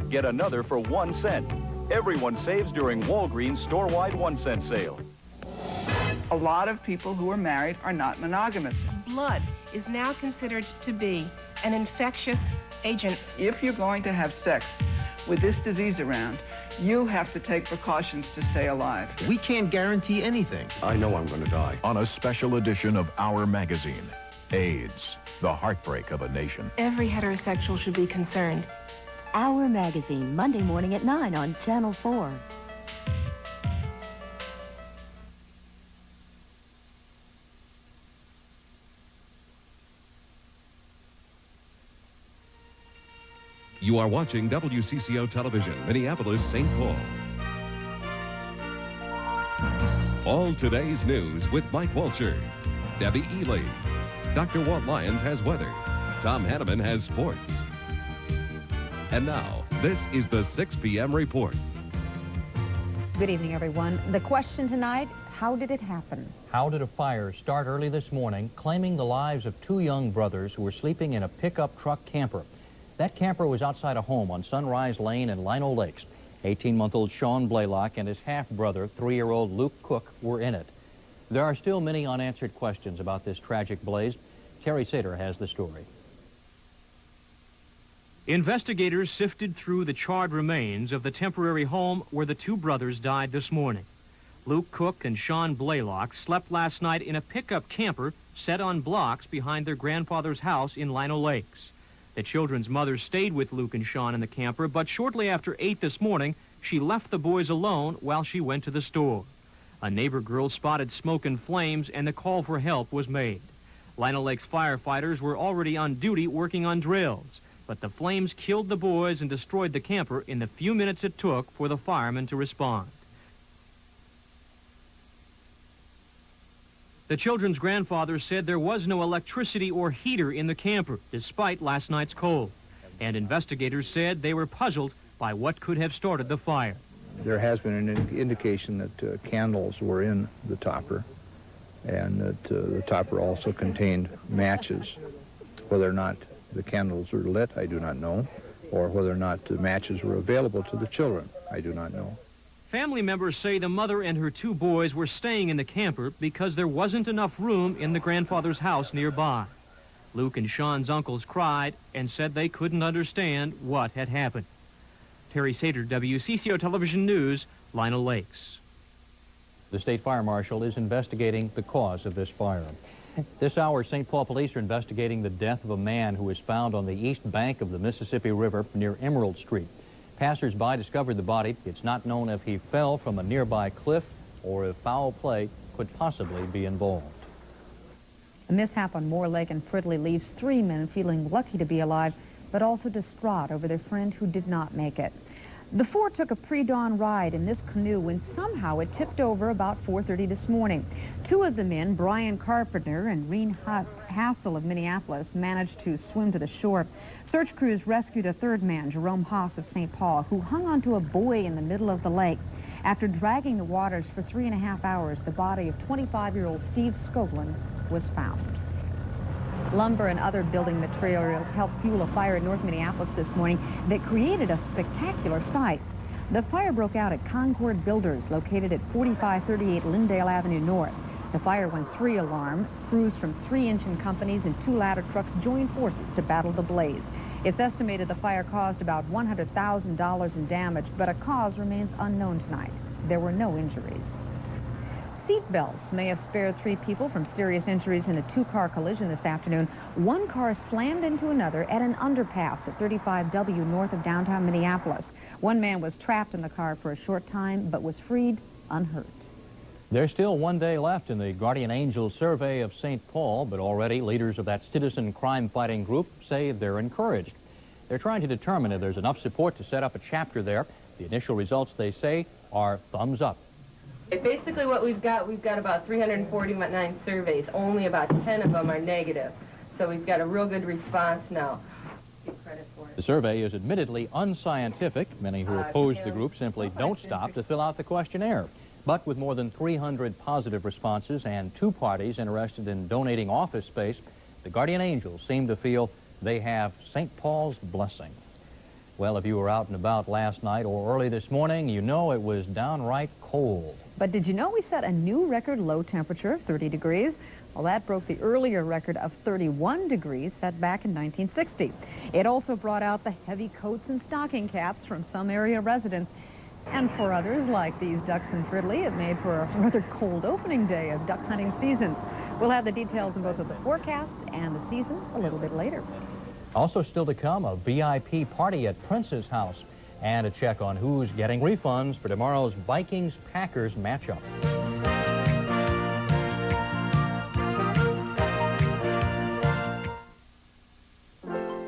Get another for 1 cent. Everyone saves during Walgreens store-wide 1-cent sale. A lot of people who are married are not monogamous. Blood is now considered to be an infectious agent. If you're going to have sex with this disease around, you have to take precautions to stay alive. We can't guarantee anything. I know I'm going to die. On a special edition of Our Magazine, AIDS, the heartbreak of a nation. Every heterosexual should be concerned. Our Magazine, Monday morning at 9 on Channel 4. You are watching WCCO Television, Minneapolis, St. Paul. All today's news with Mike Walcher, Debbie Ely. Dr. Walt Lyons has weather. Tom Hanneman has sports. And now, this is the 6 p.m. report. Good evening, everyone. The question tonight, how did it happen? How did a fire start early this morning, claiming the lives of 2 young brothers who were sleeping in a pickup truck camper? That camper was outside a home on Sunrise Lane in Lino Lakes. 18-month-old Sean Blaylock and his half-brother, 3-year-old Luke Cook, were in it. There are still many unanswered questions about this tragic blaze. Terry Sater has the story. Investigators sifted through the charred remains of the temporary home where the 2 brothers died this morning. Luke Cook and Sean Blaylock slept last night in a pickup camper set on blocks behind their grandfather's house in Lino Lakes. The children's mother stayed with Luke and Sean in the camper, but shortly after 8 this morning, she left the boys alone while she went to the store. A neighbor girl spotted smoke and flames, and the call for help was made. Lino Lakes firefighters were already on duty working on drills, but the flames killed the boys and destroyed the camper in the few minutes it took for the firemen to respond. The children's grandfather said there was no electricity or heater in the camper, despite last night's cold. And investigators said they were puzzled by what could have started the fire. There has been an indication that candles were in the topper, and that the topper also contained matches. Whether or not the candles were lit, I do not know, or whether or not the matches were available to the children, I do not know. Family members say the mother and her 2 boys were staying in the camper because there wasn't enough room in the grandfather's house nearby. Luke and Sean's uncles cried and said they couldn't understand what had happened. Terry Sater, WCCO Television News, Lino Lakes. The state fire marshal is investigating the cause of this fire. This hour, St. Paul police are investigating the death of a man who was found on the east bank of the Mississippi River near Emerald Street. Passers-by discovered the body. It's not known if he fell from a nearby cliff or if foul play could possibly be involved. A mishap on Moore Lake in Fridley leaves 3 men feeling lucky to be alive, but also distraught over their friend who did not make it. The 4 took a pre-dawn ride in this canoe when somehow it tipped over about 4:30 this morning. 2 of the men, Brian Carpenter and Reen Hassel of Minneapolis, managed to swim to the shore. Search crews rescued a 3rd man, Jerome Haas of St. Paul, who hung onto a buoy in the middle of the lake. After dragging the waters for 3.5 hours, the body of 25-year-old Steve Scoglin was found. Lumber and other building materials helped fuel a fire in North Minneapolis this morning that created a spectacular sight. The fire broke out at Concord Builders, located at 4538 Lindale Avenue North. The fire went 3-alarm. Crews from 3 engine companies and 2 ladder trucks joined forces to battle the blaze. It's estimated the fire caused about $100,000 in damage, but a cause remains unknown tonight. There were no injuries. Seat belts may have spared 3 people from serious injuries in a 2-car collision this afternoon. 1 car slammed into another at an underpass at 35W north of downtown Minneapolis. 1 man was trapped in the car for a short time, but was freed unhurt. There's still 1 day left in the Guardian Angels survey of St. Paul, but already leaders of that citizen crime-fighting group say they're encouraged. They're trying to determine if there's enough support to set up a chapter there. The initial results, they say, are thumbs up. Basically what we've got about 349 surveys. Only about 10 of them are negative. So we've got a real good response now. Give credit for it. The survey is admittedly unscientific. Many who oppose the group simply don't stop to fill out the questionnaire. But with more than 300 positive responses and 2 parties interested in donating office space, the Guardian Angels seem to feel they have St. Paul's blessing. Well, if you were out and about last night or early this morning, you know it was downright cold. But did you know we set a new record low temperature of 30 degrees? Well, that broke the earlier record of 31 degrees set back in 1960. It also brought out the heavy coats and stocking caps from some area residents. And for others, like these ducks in Fridley, it made for a rather cold opening day of duck hunting season. We'll have the details on both of the forecast and the season a little bit later. Also still to come, a VIP party at Prince's house and a check on who's getting refunds for tomorrow's Vikings-Packers matchup.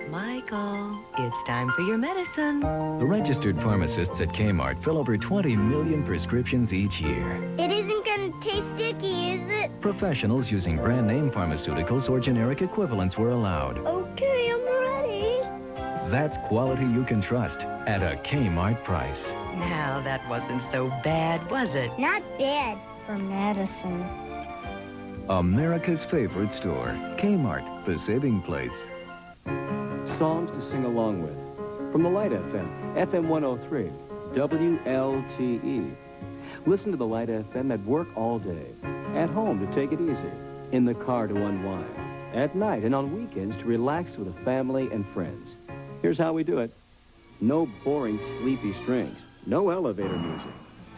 Michael, it's time for your medicine. The registered pharmacists at Kmart fill over 20 million prescriptions each year. It isn't going to taste sticky, is it? Professionals using brand name pharmaceuticals or generic equivalents were allowed. Okay, I'm ready. That's quality you can trust at a Kmart price. Now, that wasn't so bad, was it? Not bad for medicine. America's favorite store, Kmart, the saving place. Songs to sing along with. From the Light FM, FM 103, WLTE. Listen to the Light FM at work all day, at home to take it easy, in the car to unwind, at night and on weekends to relax with the family and friends. Here's how we do it. No boring, sleepy strings, no elevator music,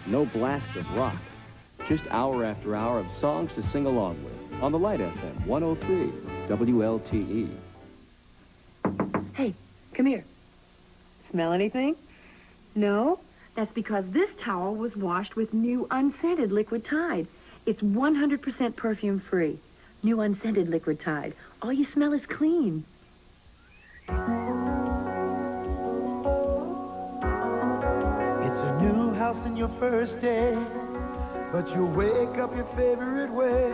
no blasts of rock. Just hour after hour of songs to sing along with on the Light FM 103, WLTE. Hey, come here. Smell anything? No? That's because this towel was washed with new unscented Liquid Tide. It's 100% perfume-free. New unscented Liquid Tide. All you smell is clean. It's a new house in your first day, but you'll wake up your favorite way.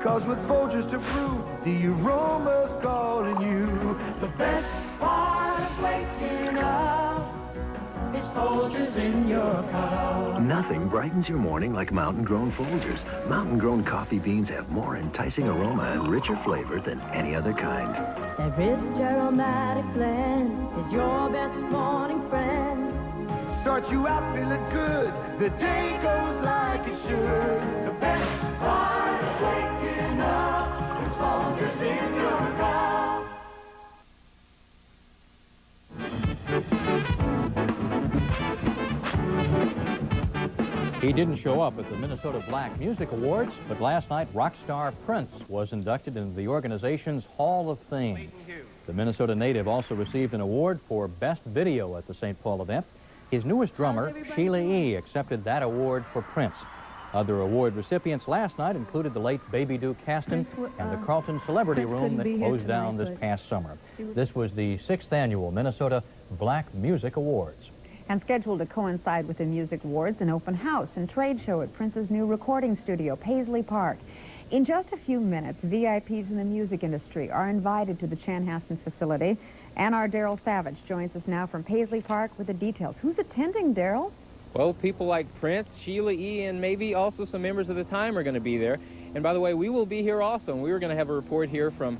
'Cause with Folgers to prove, the aroma's calling you. The best part of waking up is Folgers in your cup. Nothing brightens your morning like mountain-grown Folgers. Mountain-grown coffee beans have more enticing aroma and richer flavor than any other kind. That rich aromatic blend is your best morning friend. Start you out feeling good, the day goes like it should. The best part of waking up is Folgers in your cup. He didn't show up at the Minnesota Black Music Awards, but last night rock star Prince was inducted into the organization's Hall of Fame. The Minnesota native also received an award for Best Video at the St. Paul event. His newest drummer, Sheila E., accepted that award for Prince. Other award recipients last night included the late Baby Duke Caston and the Carlton Celebrity Room that closed down this past summer. This was the 6th annual Minnesota Black Music Awards. And scheduled to coincide with the Music Awards, an open house and trade show at Prince's new recording studio, Paisley Park. In just a few minutes, VIPs in the music industry are invited to the Chanhassen facility. And our Daryl Savage joins us now from Paisley Park with the details. Who's attending, Daryl? Well, people like Prince, Sheila E., and maybe also some members of the Time are going to be there. And by the way, we will be here also, and we were going to have a report here from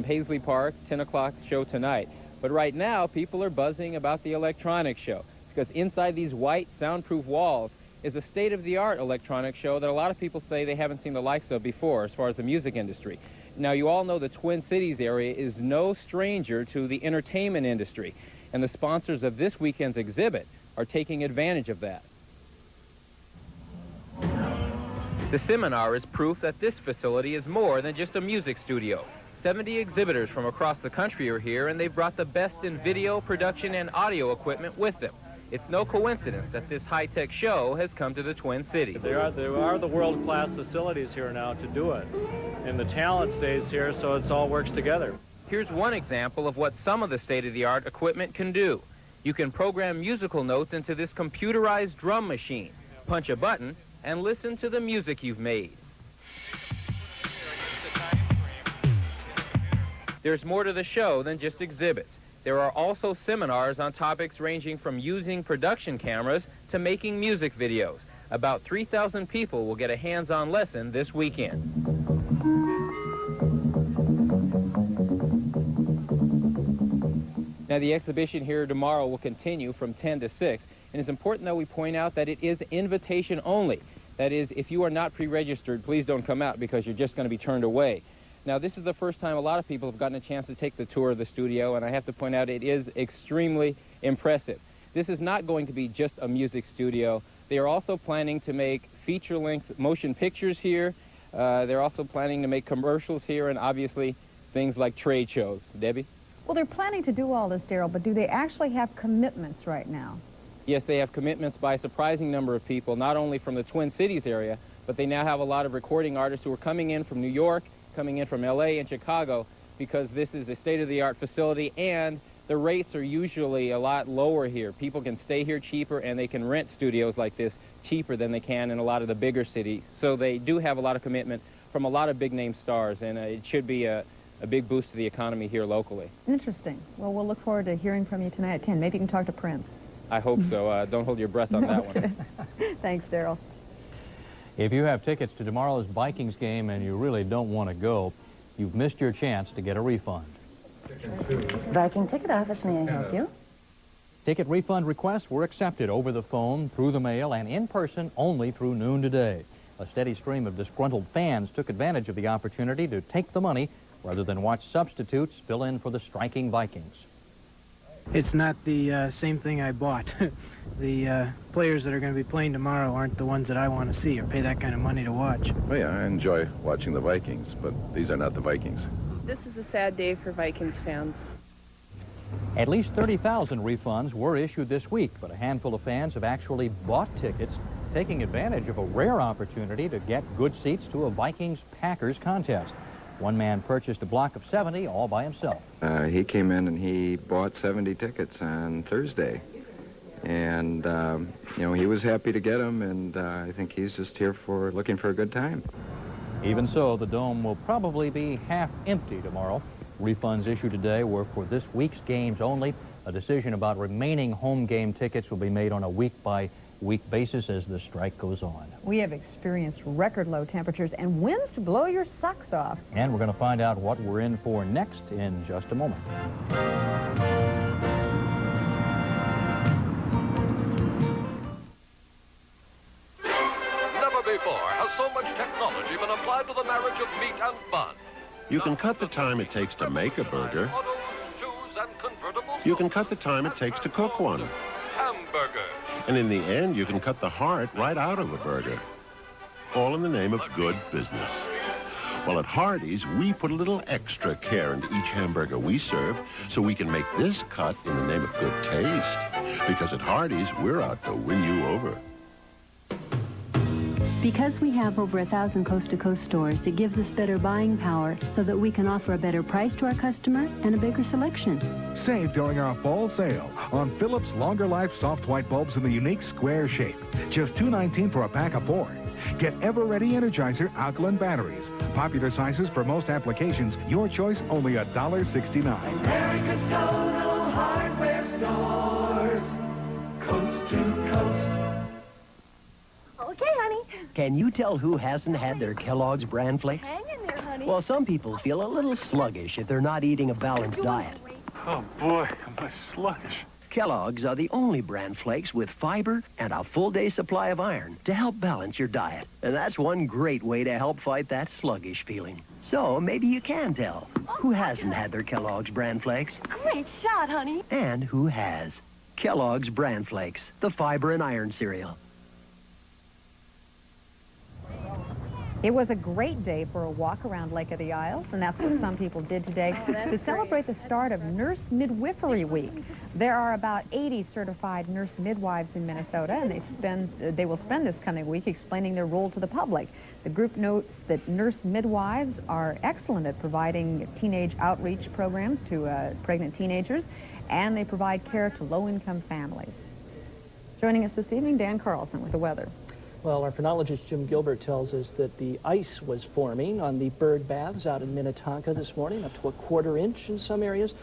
Paisley Park, 10 o'clock show tonight. But right now, people are buzzing about the electronics show, because inside these white, soundproof walls is a state-of-the-art electronics show that a lot of people say they haven't seen the likes of before as far as the music industry. Now, you all know the Twin Cities area is no stranger to the entertainment industry, and the sponsors of this weekend's exhibit are taking advantage of that. The seminar is proof that this facility is more than just a music studio. 70 exhibitors from across the country are here, and they've brought the best in video, production, and audio equipment with them. It's no coincidence that this high-tech show has come to the Twin Cities. There are the world-class facilities here now to do it. And the talent stays here, so it all works together. Here's one example of what some of the state-of-the-art equipment can do. You can program musical notes into this computerized drum machine, punch a button, and listen to the music you've made. There's more to the show than just exhibits. There are also seminars on topics ranging from using production cameras to making music videos. About 3,000 people will get a hands-on lesson this weekend. Now, the exhibition here tomorrow will continue from 10 to 6, and it's important that we point out that it is invitation only. That is, if you are not pre-registered, please don't come out because you're just going to be turned away. Now, this is the first time a lot of people have gotten a chance to take the tour of the studio, and I have to point out it is extremely impressive. This is not going to be just a music studio. They are also planning to make feature-length motion pictures here. They're also planning to make commercials here, and obviously things like trade shows. Debbie? Well, they're planning to do all this, Daryl, but do they actually have commitments right now? Yes, they have commitments by a surprising number of people, not only from the Twin Cities area, but they now have a lot of recording artists who are coming in from New York, coming in from LA and Chicago, because this is a state-of-the-art facility, and the rates are usually a lot lower here. People can stay here cheaper, and they can rent studios like this cheaper than they can in a lot of the bigger cities. So they do have a lot of commitment from a lot of big-name stars, and it should be a big boost to the economy here locally. Interesting. Well, we'll look forward to hearing from you tonight at 10. Maybe you can talk to Prince. I hope so. Don't hold your breath on that one. Thanks, Daryl. If you have tickets to tomorrow's Vikings game and you really don't want to go, you've missed your chance to get a refund. Viking Ticket Office, may I help you? Ticket refund requests were accepted over the phone, through the mail, and in person only through noon today. A steady stream of disgruntled fans took advantage of the opportunity to take the money rather than watch substitutes fill in for the striking Vikings. It's not the same thing I bought. The players that are going to be playing tomorrow aren't the ones that I want to see or pay that kind of money to watch. Well, yeah, I enjoy watching the Vikings, but these are not the Vikings. This is a sad day for Vikings fans. At least 30,000 refunds were issued this week, but a handful of fans have actually bought tickets, taking advantage of a rare opportunity to get good seats to a Vikings-Packers contest. One man purchased a block of 70 all by himself. He came in and he bought 70 tickets on Thursday. And, you know, he was happy to get them, and I think he's just here for looking for a good time. Even so, the Dome will probably be half empty tomorrow. Refunds issued today were for this week's games only. A decision about remaining home game tickets will be made on a week-by-week basis as the strike goes on. We have experienced record low temperatures and winds to blow your socks off. And we're going to find out what we're in for next in just a moment. Never before has so much technology been applied to the marriage of meat and bun. You can cut the time it takes to make a burger. You can cut the time it takes to cook one. Hamburger. And in the end, you can cut the heart right out of a burger. All in the name of good business. Well, at Hardee's, we put a little extra care into each hamburger we serve so we can make this cut in the name of good taste. Because at Hardee's, we're out to win you over. Because we have over 1,000 coast-to-coast stores, it gives us better buying power so that we can offer a better price to our customer and a bigger selection. Save during our fall sale on Philips Longer Life Soft White Bulbs in the unique square shape. Just $2.19 for a pack of 4. Get Ever-Ready Energizer alkaline batteries. Popular sizes for most applications. Your choice, only $1.69. America's Total Hardware Stores, coast to coast. Okay, honey. Can you tell who hasn't had their Kellogg's bran flakes? Hang in there, honey. Well, some people feel a little sluggish if they're not eating a balanced diet. Oh, boy, am I sluggish. Kellogg's are the only bran flakes with fiber and a full day supply of iron to help balance your diet. And that's one great way to help fight that sluggish feeling. So maybe you can tell who hasn't had their Kellogg's bran flakes Great shot, honey. and who has. Kellogg's bran flakes, the fiber and iron cereal. It was a great day for a walk around Lake of the Isles, and that's what some people did today to celebrate the start of Nurse Midwifery Week. There are about 80 certified nurse midwives in Minnesota, and they will spend this coming week explaining their role to the public. The group notes that nurse midwives are excellent at providing teenage outreach programs to pregnant teenagers, and they provide care to low-income families. Joining us this evening, Dan Carlson with the weather. Well, our phrenologist Jim Gilbert tells us that the ice was forming on the bird baths out in Minnetonka this morning, up to a 1/4 inch in some areas.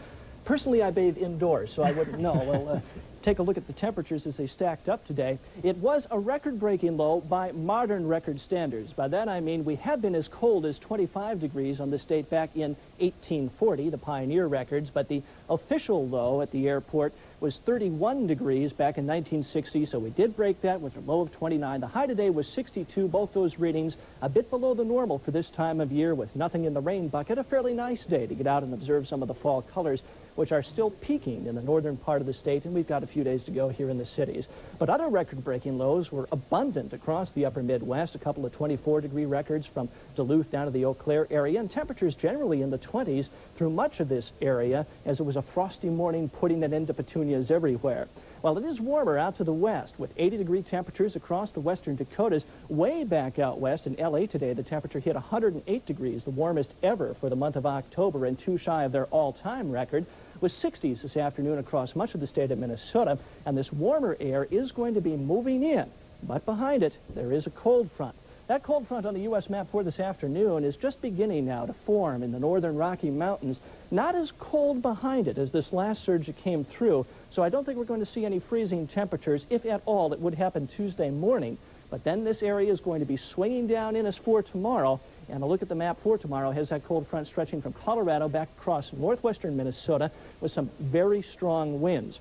Personally, I bathe indoors, so I wouldn't know. Well, take a look at the temperatures as they stacked up today. It was a record-breaking low by modern record standards. By that I mean we have been as cold as 25 degrees on this date back in 1840, the Pioneer records, but the official low at the airport was 31 degrees back in 1960, so we did break that with a low of 29. The high today was 62, both those readings a bit below the normal for this time of year with nothing in the rain bucket. A fairly nice day to get out and observe some of the fall colors, which are still peaking in the northern part of the state, and we've got a few days to go here in the cities. But other record-breaking lows were abundant across the upper Midwest, a couple of 24-degree records from Duluth down to the Eau Claire area, and temperatures generally in the 20s through much of this area, as it was a frosty morning putting an end to petunias everywhere. While it is warmer out to the west, with 80-degree temperatures across the western Dakotas, way back out west in L.A. today, the temperature hit 108 degrees, the warmest ever for the month of October, and too shy of their all-time record. With 60s this afternoon across much of the state of Minnesota, and this warmer air is going to be moving in. But behind it, there is a cold front. That cold front on the U.S. map for this afternoon is just beginning now to form in the northern Rocky Mountains. Not as cold behind it as this last surge that came through, so I don't think we're going to see any freezing temperatures. If at all, it would happen Tuesday morning. But then this area is going to be swinging down in us for tomorrow. And a look at the map for tomorrow has that cold front stretching from Colorado back across northwestern Minnesota with some very strong winds.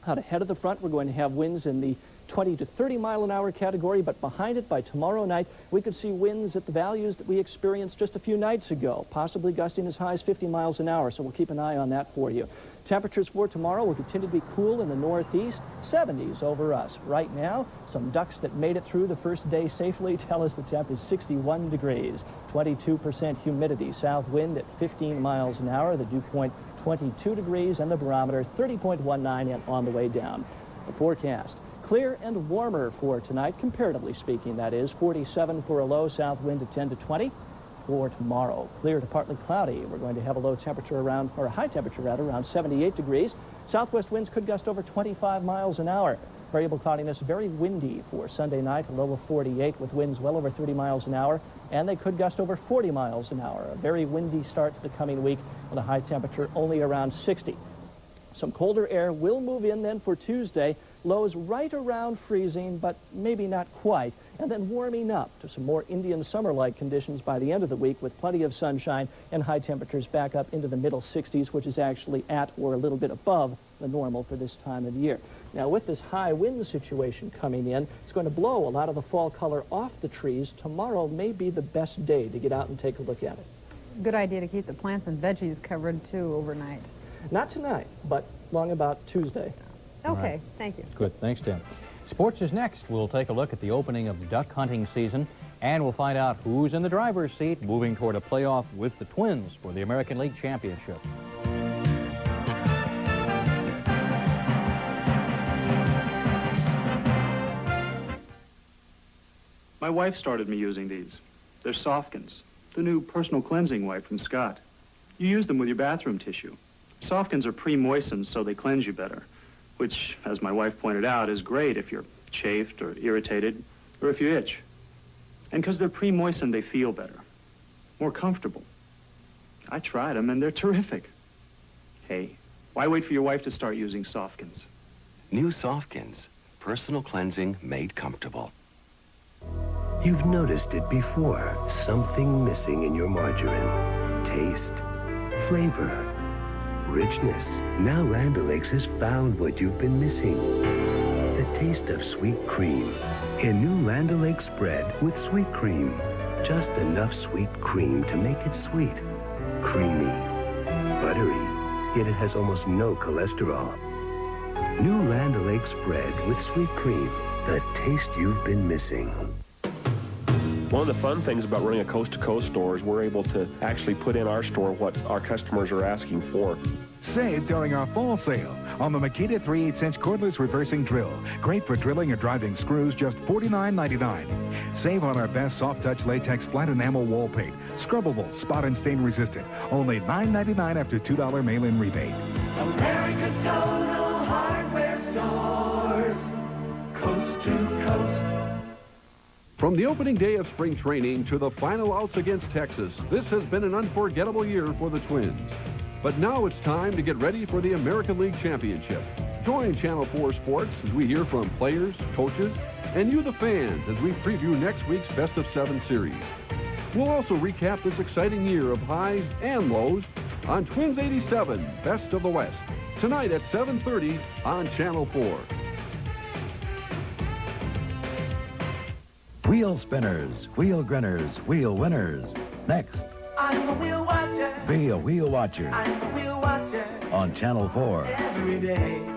Out ahead of the front, we're going to have winds in the 20 to 30 mile an hour category, but behind it by tomorrow night, we could see winds at the values that we experienced just a few nights ago, possibly gusting as high as 50 miles an hour, so we'll keep an eye on that for you. Temperatures for tomorrow will continue to be cool in the northeast, 70s over us. Right now, some ducks that made it through the first day safely tell us the temp is 61 degrees, 22% humidity, south wind at 15 miles an hour, the dew point 22 degrees, and the barometer 30.19 and on the way down. The forecast. Clear and warmer for tonight, comparatively speaking, that is. 47 for a low, south wind at 10 to 20. For tomorrow, clear to partly cloudy. We're going to have a low temperature around, or a high temperature rather, around 78 degrees. Southwest winds could gust over 25 miles an hour. Variable cloudiness, very windy for Sunday night, a low of 48 with winds well over 30 miles an hour. And they could gust over 40 miles an hour. A very windy start to the coming week with a high temperature only around 60. Some colder air will move in then for Tuesday. Lows right around freezing, but maybe not quite. And then warming up to some more Indian summer-like conditions by the end of the week with plenty of sunshine and high temperatures back up into the middle 60s, which is actually at or a little bit above the normal for this time of year. Now, with this high wind situation coming in, it's going to blow a lot of the fall color off the trees. Tomorrow may be the best day to get out and take a look at it. Good idea to keep the plants and veggies covered, too, overnight. Not tonight, but long about Tuesday. Okay, right. Thank you. Good, thanks, Tim. Sports is next. We'll take a look at the opening of the duck hunting season, and we'll find out who's in the driver's seat moving toward a playoff with the Twins for the American League Championship. My wife started me using these. They're Softgans, the new personal cleansing wipe from Scott. You use them with your bathroom tissue. Softgans are pre-moistened so they cleanse you better, which, as my wife pointed out, is great if you're chafed or irritated or if you itch. And because they're pre-moistened, they feel better, more comfortable. I tried them, and they're terrific. Hey, why wait for your wife to start using Softgans? New Softgans, personal cleansing made comfortable. You've noticed it before, something missing in your margarine. Taste, flavor, richness. Now Land O'Lakes has found what you've been missing. The taste of sweet cream. In new Land O'Lakes bread with sweet cream. Just enough sweet cream to make it sweet. Creamy, buttery, yet it has almost no cholesterol. New Land O'Lakes bread with sweet cream. The taste you've been missing. One of the fun things about running a coast-to-coast store is we're able to actually put in our store what our customers are asking for. Save during our fall sale on the Makita 3/8" cordless reversing drill. Great for drilling or driving screws, just $49.99. Save on our best soft-touch latex flat enamel wall paint. Scrubbable, spot and stain resistant. Only $9.99 after $2 mail-in rebate. America's total hardware stores, coast to coast. From the opening day of spring training to the final outs against Texas, this has been an unforgettable year for the Twins. But now it's time to get ready for the American League Championship. Join Channel 4 Sports as we hear from players, coaches, and you, the fans, as we preview next week's Best of 7 series. We'll also recap this exciting year of highs and lows on Twins 87, Best of the West, tonight at 7:30 on Channel 4. Wheel spinners, wheel grinners, wheel winners. Next, I'm a wheel watcher. be a wheel watcher I'm a wheel watcher. on Channel 4. Every day.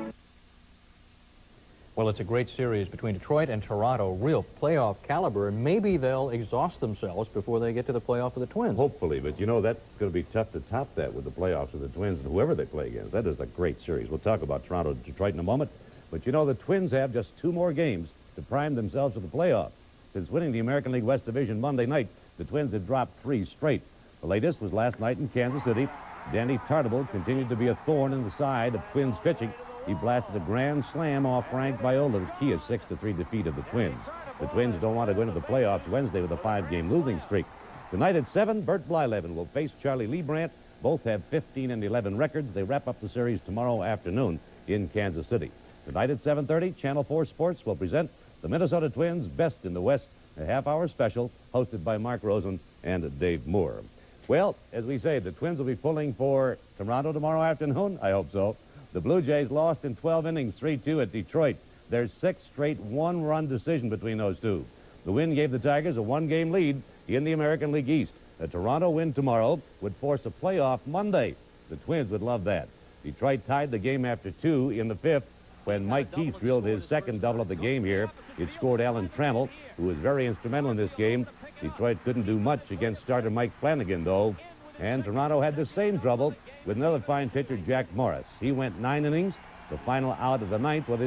Well, it's a great series between Detroit and Toronto, real playoff caliber, and maybe they'll exhaust themselves before they get to the playoff of the Twins. Hopefully, but you know, that's going to be tough to top that with the playoffs of the Twins and whoever they play against. That is a great series. We'll talk about Toronto and Detroit in a moment, but you know, the Twins have just 2 more games to prime themselves for the playoffs. Since winning the American League West Division Monday night, the Twins had dropped 3 straight. The latest was last night in Kansas City. Danny Tartabull continued to be a thorn in the side of Twins pitching. He blasted a grand slam off Frank Viola to key a 6-3 defeat of the Twins. The Twins don't want to go into the playoffs Wednesday with a 5-game losing streak. Tonight at 7, Bert Blyleven will face Charlie Leibrandt. Both have 15 and 11 records. They wrap up the series tomorrow afternoon in Kansas City. Tonight at 7:30, Channel 4 Sports will present the Minnesota Twins Best in the West, a half-hour special hosted by Mark Rosen and Dave Moore. Well, as we say, the Twins will be pulling for Toronto tomorrow afternoon. I hope so. The Blue Jays lost in 12 innings, 3-2 at Detroit. There's 6 straight one-run decision between those two. The win gave the Tigers a 1-game lead in the American League East. A Toronto win tomorrow would force a playoff Monday. The Twins would love that. Detroit tied the game after 2 in the 5th when Mike Keith drilled his second double of the game here. It scored Alan Trammell, who was very instrumental in this game. Detroit couldn't do much against starter Mike Flanagan, though. And Toronto had the same trouble with another fine pitcher, Jack Morris. He went 9 innings. The final out of the 9th was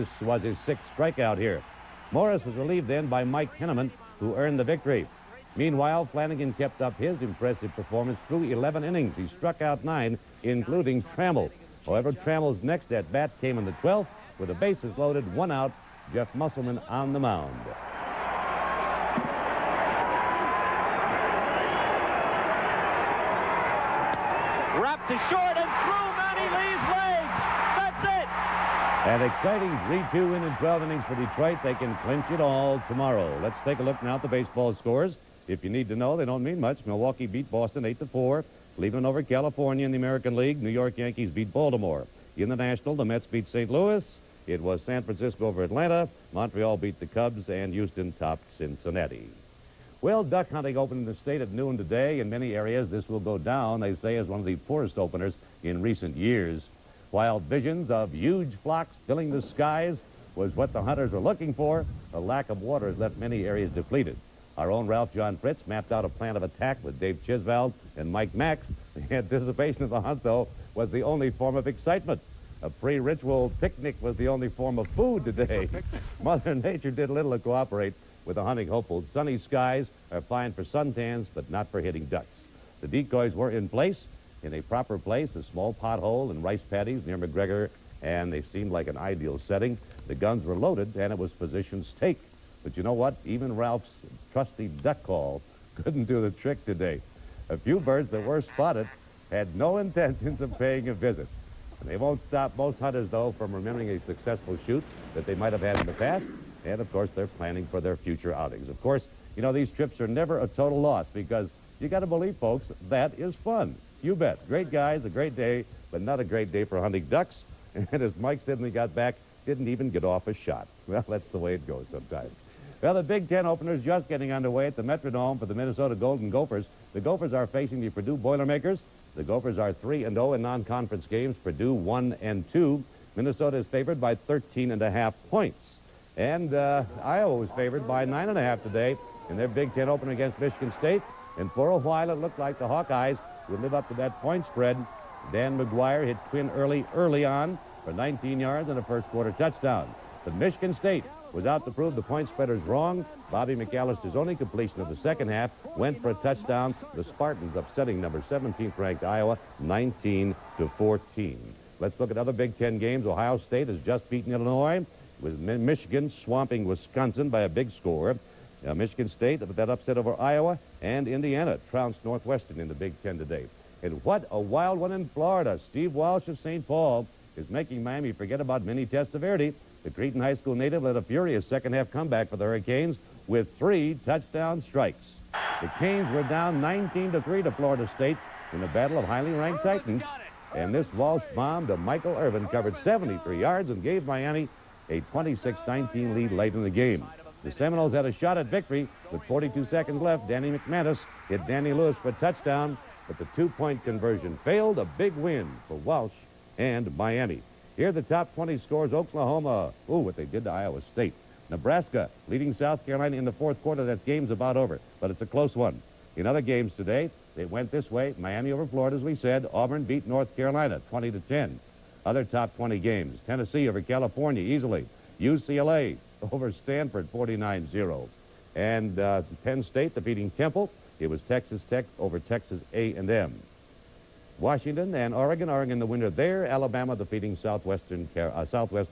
his 6th strikeout here. Morris was relieved then by Mike Henneman, who earned the victory. Meanwhile, Flanagan kept up his impressive performance through 11 innings. He struck out 9, including Trammell. However, Trammell's next at-bat came in the 12th with the bases loaded, 1 out, Jeff Musselman on the mound. Wrapped to short and through Manny Lee's legs. That's it. An exciting 3-2 win in 12 innings for Detroit. They can clinch it all tomorrow. Let's take a look now at the baseball scores. If you need to know, they don't mean much. Milwaukee beat Boston 8-4. Cleveland over California in the American League. New York Yankees beat Baltimore. In the National, the Mets beat St. Louis. It was San Francisco over Atlanta. Montreal beat the Cubs, and Houston topped Cincinnati. Well, duck hunting opened in the state at noon today. In many areas, this will go down, they say, as one of the poorest openers in recent years. Wild visions of huge flocks filling the skies was what the hunters were looking for. A lack of water has left many areas depleted. Our own Ralph John Fritz mapped out a plan of attack with Dave Chisvald and Mike Max. The anticipation of the hunt, though, was the only form of excitement. A pre-ritual picnic was the only form of food today. Mother Nature did little to cooperate with the hunting hopefuls. Sunny skies are fine for suntans, but not for hitting ducks. The decoys were in place, in a proper place, a small pothole and rice paddies near McGregor, and they seemed like an ideal setting. The guns were loaded, and it was positions take. But you know what? Even Ralph's trusty duck call couldn't do the trick today. A few birds that were spotted had no intentions of paying a visit. And they won't stop most hunters, though, from remembering a successful shoot that they might have had in the past. And, of course, they're planning for their future outings. Of course, you know, these trips are never a total loss because you got to believe, folks, that is fun. You bet. Great guys, a great day, but not a great day for hunting ducks. And as Mike said when he got back, didn't even get off a shot. Well, that's the way it goes sometimes. Well, the Big Ten opener is just getting underway at the Metrodome for the Minnesota Golden Gophers. The Gophers are facing the Purdue Boilermakers. The Gophers are 3-0 in non-conference games. Purdue 1-2. Minnesota is favored by 13.5 points. And Iowa was favored by 9.5 today in their Big Ten opener against Michigan State. And for a while, it looked like the Hawkeyes would live up to that point spread. Dan McGuire hit Quinn early on for 19 yards and a first-quarter touchdown. But Michigan State was out to prove the point spreaders wrong. Bobby McAllister's only completion of the second half went for a touchdown. The Spartans upsetting number 17th ranked Iowa 19-14. Let's look at other Big Ten games. Ohio State has just beaten Illinois, with Michigan swamping Wisconsin by a big score. Michigan State, that upset over Iowa, and Indiana trounced Northwestern in the Big Ten today. And what a wild one in Florida. Steve Walsh of St. Paul is making Miami forget about Minnie Testaverde. The Cretan High School native led a furious second-half comeback for the Hurricanes with 3 touchdown strikes. The Canes were down 19-3 to Florida State in the battle of highly ranked Titans. And this Walsh bomb to Michael Irvin covered 73 yards and gave Miami a 26-19 lead late in the game. The Seminoles had a shot at victory. With 42 seconds left, Danny McManus hit Danny Lewis for a touchdown, but the 2-point conversion failed. A big win for Walsh and Miami. Here are the top 20 scores. Oklahoma, what they did to Iowa State. Nebraska leading South Carolina in the fourth quarter. That game's about over, but it's a close one. In other games today, it went this way. Miami over Florida, as we said. Auburn beat North Carolina 20-10. Other top 20 games. Tennessee over California easily. UCLA over Stanford 49-0. And Penn State defeating Temple. It was Texas Tech over Texas A&M. Washington and Oregon the winner there. Alabama defeating Southwest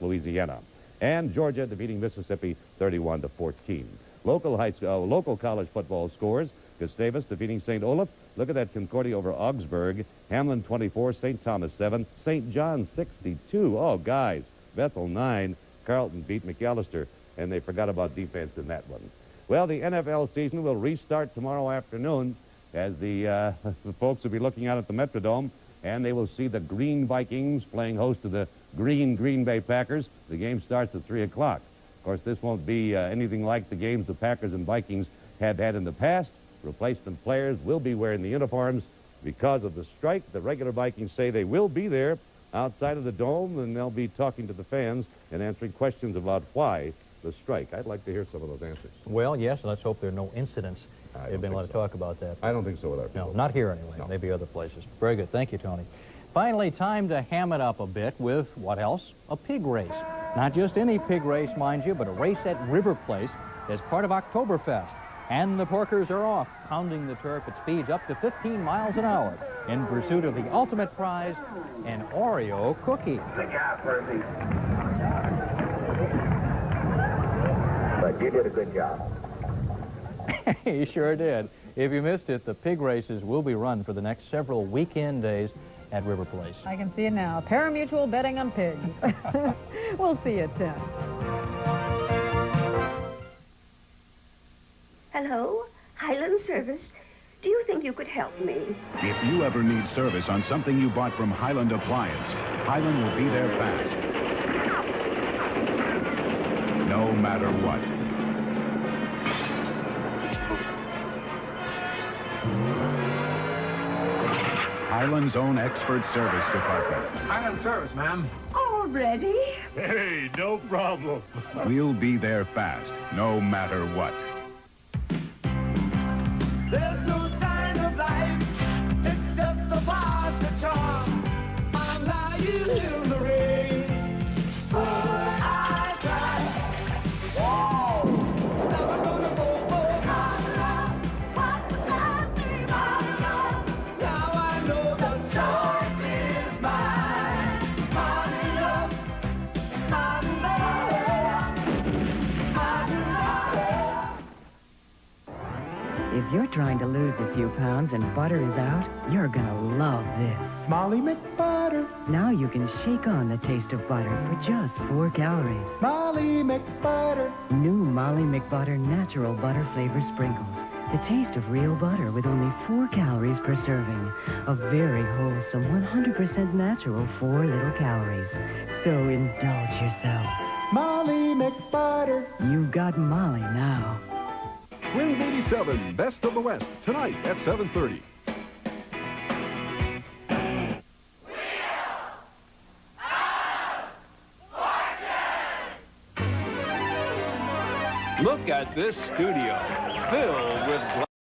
Louisiana. And Georgia defeating Mississippi 31-14. Local college football scores. Gustavus defeating St. Olaf. Look at that, Concordia over Augsburg. Hamlin 24, St. Thomas 7, St. John 62. Oh, guys, Bethel 9. Carlton beat McAllister, and they forgot about defense in that one. Well, the NFL season will restart tomorrow afternoon as the folks will be looking out at the Metrodome, and they will see the Green Vikings playing host to the Green Bay Packers. The game starts at 3 o'clock. Of course, this won't be anything like the games the Packers and Vikings have had in the past. Replacement players will be wearing the uniforms because of the strike. The regular Vikings say they will be there outside of the dome, and they'll be talking to the fans and answering questions about why the strike. I'd like to hear some of those answers. Well, yes, let's hope there are no incidents. There's been a lot of talk about that. I don't think so with our people. No, not here anyway. No. Maybe other places. Very good. Thank you, Tony. Finally, time to ham it up a bit with, what else? A pig race. Not just any pig race, mind you, but a race at River Place as part of Oktoberfest. And the porkers are off, pounding the turf at speeds up to 15 miles an hour in pursuit of the ultimate prize, an Oreo cookie. Good job, Percy. But you did a good job. He sure did. If you missed it, the pig races will be run for the next several weekend days at River Place. I can see it now. Parimutuel betting on pigs. We'll see you at 10. Hello, Highland Service. Do you think you could help me? If you ever need service on something you bought from Highland Appliance, Highland will be there fast. No matter what. Highland's own expert service department. Highland Service, ma'am. Already? Hey, no problem. We'll be there fast, no matter what. There's no sign of life, it's just a positive charm. I'm lying in the rain, but I try. Whoa! Never gonna go for Mara. What was happening, Mara? Now I know the choice is mine. Mara, If you're trying to lose a few pounds and butter is out, you're gonna love this. Molly McButter. Now you can shake on the taste of butter for just 4 calories. Molly McButter. New Molly McButter natural butter flavor sprinkles. The taste of real butter with only 4 calories per serving. A very wholesome, 100% natural 4 little calories. So indulge yourself. Molly McButter. You've got Molly now. Twins 87, Best of the West, tonight at 7:30. Look at this studio, filled with